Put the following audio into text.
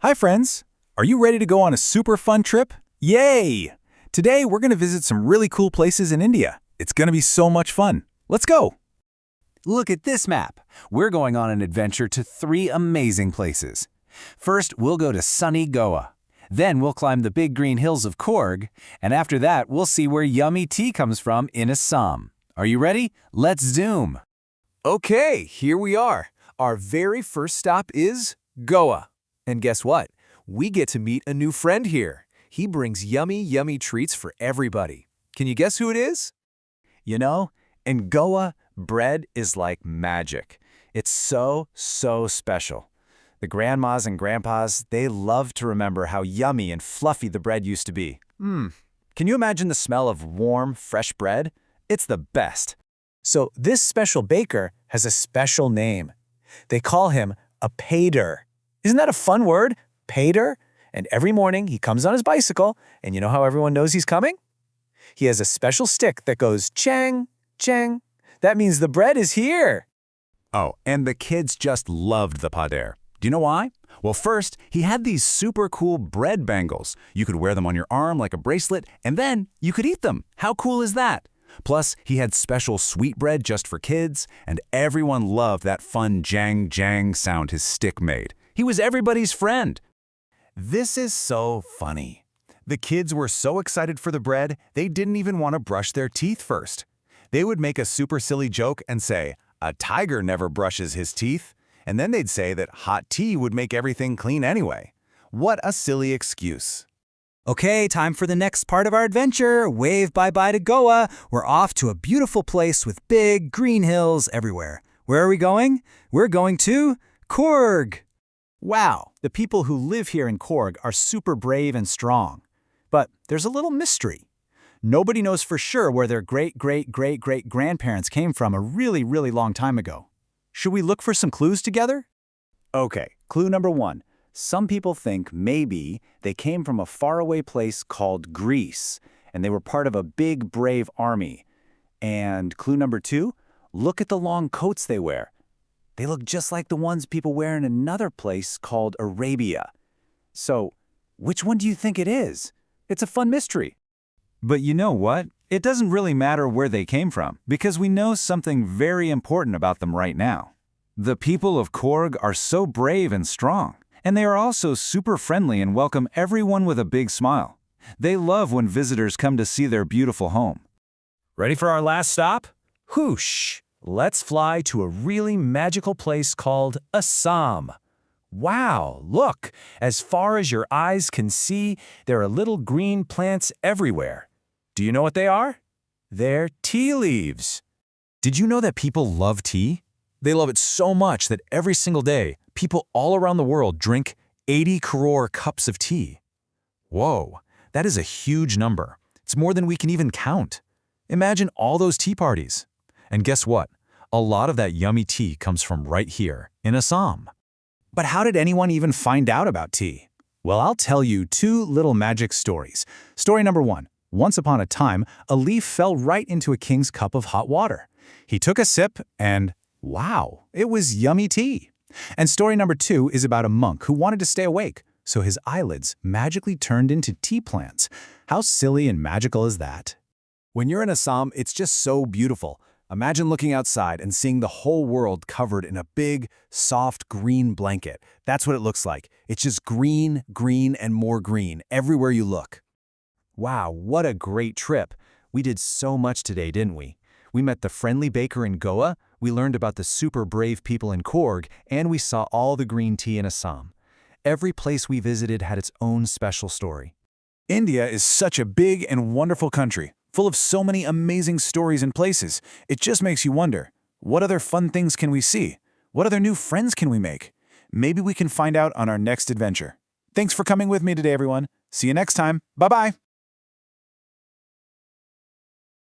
Hi friends! Are you ready to go on a super fun trip? Yay! Today we're going to visit some really cool places in India. It's going to be so much fun. Let's go! Look at this map. We're going on an adventure to 3 amazing places. First, we'll go to sunny Goa. Then we'll climb the big green hills of Coorg, and after that, we'll see where yummy tea comes from in Assam. Are you ready? Let's zoom! Okay, here we are. Our very first stop is Goa. And guess what? We get to meet a new friend here. He brings yummy, yummy treats for everybody. Can you guess who it is? You know, in Goa, bread is like magic. It's so special. The grandmas and grandpas, they love to remember how yummy and fluffy the bread used to be. Can you imagine the smell of warm, fresh bread? It's the best. So this special baker has a special name. They call him a pater. Isn't that a fun word? Pater? And every morning he comes on his bicycle, and you know how everyone knows he's coming? He has a special stick that goes chang, chang. That means the bread is here. Oh, and the kids just loved the pader. Do you know why? Well, first, he had these super cool bread bangles. You could wear them on your arm like a bracelet, and then you could eat them. How cool is that? Plus, he had special sweet bread just for kids, and everyone loved that fun jang-jang sound his stick made. He was everybody's friend. This is so funny. The kids were so excited for the bread, they didn't even want to brush their teeth first. They would make a super silly joke and say, "A tiger never brushes his teeth." And then they'd say that hot tea would make everything clean anyway. What a silly excuse. Okay, time for the next part of our adventure. Wave bye-bye to Goa. We're off to a beautiful place with big green hills everywhere. Where are we going? We're going to Coorg. Wow, the people who live here in Coorg are super brave and strong. But there's a little mystery. Nobody knows for sure where their great-great-great-great-grandparents came from a really long time ago. Should we look for some clues together? Okay, clue number 1. Some people think maybe they came from a faraway place called Greece, and they were part of a big, brave army. And clue number 2, look at the long coats they wear. They look just like the ones people wear in another place called Arabia. So, which one do you think it is? It's a fun mystery. But you know what? It doesn't really matter where they came from, because we know something very important about them right now. The people of Coorg are so brave and strong, and they are also super friendly and welcome everyone with a big smile. They love when visitors come to see their beautiful home. Ready for our last stop? Whoosh! Let's fly to a really magical place called Assam. Wow, look! As far as your eyes can see, there are little green plants everywhere. Do you know what they are? They're tea leaves. Did you know that people love tea? They love it so much that every single day, people all around the world drink 80 crore cups of tea. Whoa, that is a huge number. It's more than we can even count. Imagine all those tea parties. And guess what? A lot of that yummy tea comes from right here in Assam. But how did anyone even find out about tea? Well, I'll tell you 2 little magic stories. Story number 1. Once upon a time, a leaf fell right into a king's cup of hot water. He took a sip and, wow, it was yummy tea. And story number 2 is about a monk who wanted to stay awake, so his eyelids magically turned into tea plants. How silly and magical is that? When you're in Assam, it's just so beautiful. Imagine looking outside and seeing the whole world covered in a big, soft green blanket. That's what it looks like. It's just green, green, and more green everywhere you look. Wow, what a great trip. We did so much today, didn't we? We met the friendly baker in Goa, we learned about the super brave people in Coorg, and we saw all the green tea in Assam. Every place we visited had its own special story. India is such a big and wonderful country, full of so many amazing stories and places. It just makes you wonder, what other fun things can we see? What other new friends can we make? Maybe we can find out on our next adventure. Thanks for coming with me today, everyone. See you next time. Bye-bye.